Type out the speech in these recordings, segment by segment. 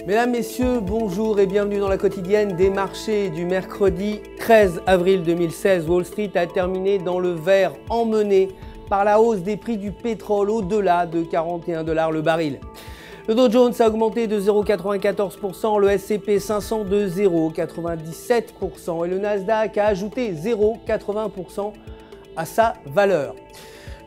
Mesdames, Messieurs, bonjour et bienvenue dans la quotidienne des marchés du mercredi 13 avril 2016. Wall Street a terminé dans le vert, emmené par la hausse des prix du pétrole au-delà de 41 $ le baril. Le Dow Jones a augmenté de 0,94%, le S&P 500 de 0,97% et le Nasdaq a ajouté 0,80% à sa valeur.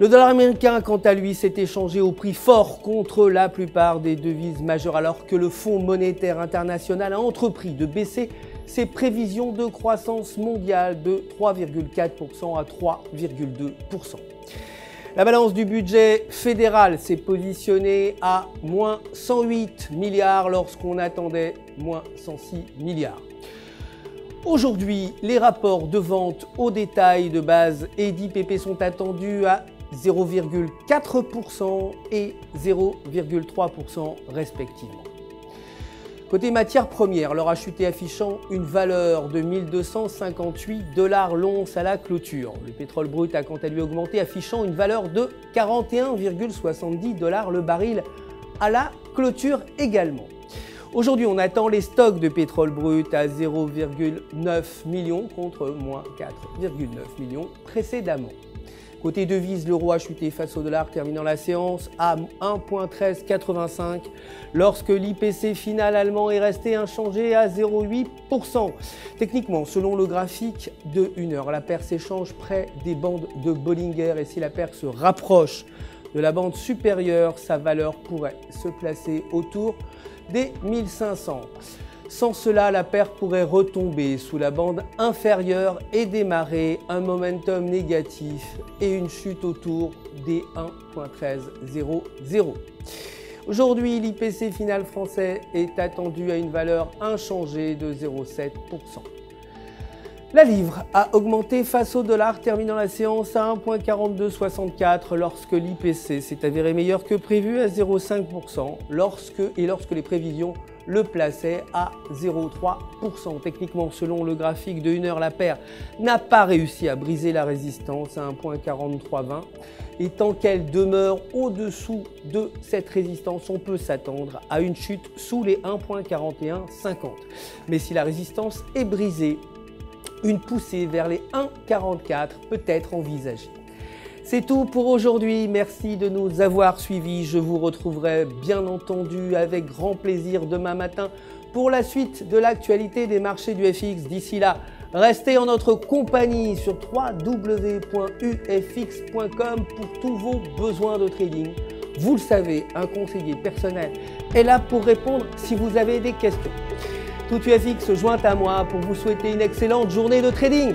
Le dollar américain, quant à lui, s'est échangé au prix fort contre la plupart des devises majeures, alors que le Fonds monétaire international a entrepris de baisser ses prévisions de croissance mondiale de 3,4% à 3,2%. La balance du budget fédéral s'est positionnée à moins 108 milliards lorsqu'on attendait moins 106 milliards. Aujourd'hui, les rapports de vente au détail de base et d'IPP sont attendus à 0,4% et 0,3% respectivement. Côté matières premières, l'or a chuté affichant une valeur de 1258 $ l'once à la clôture. Le pétrole brut a quant à lui augmenté affichant une valeur de 41,70 $ le baril à la clôture également. Aujourd'hui, on attend les stocks de pétrole brut à 0,9 millions contre moins 4,9 millions précédemment. Côté devises, l'euro a chuté face au dollar, terminant la séance à 1,1385 lorsque l'IPC final allemand est resté inchangé à 0,8%. Techniquement, selon le graphique de 1 heure, la paire s'échange près des bandes de Bollinger et si la paire se rapproche de la bande supérieure, sa valeur pourrait se placer autour des 1500. Sans cela, la paire pourrait retomber sous la bande inférieure et démarrer un momentum négatif et une chute autour des 1,1300. Aujourd'hui, l'IPC final français est attendu à une valeur inchangée de 0,7%. La livre a augmenté face au dollar, terminant la séance à 1,4264 lorsque l'IPC s'est avéré meilleur que prévu à 0,5% lorsque les prévisions le plaçaient à 0,3%. Techniquement, selon le graphique de 1 heure, la paire n'a pas réussi à briser la résistance à 1,4320 et tant qu'elle demeure au-dessous de cette résistance, on peut s'attendre à une chute sous les 1,4150. Mais si la résistance est brisée, une poussée vers les 1,44 peut être envisagée. C'est tout pour aujourd'hui, merci de nous avoir suivis. Je vous retrouverai bien entendu avec grand plaisir demain matin pour la suite de l'actualité des marchés du FX. D'ici là, restez en notre compagnie sur www.ufx.com pour tous vos besoins de trading. Vous le savez, un conseiller personnel est là pour répondre si vous avez des questions. Tout UFX se joint à moi pour vous souhaiter une excellente journée de trading.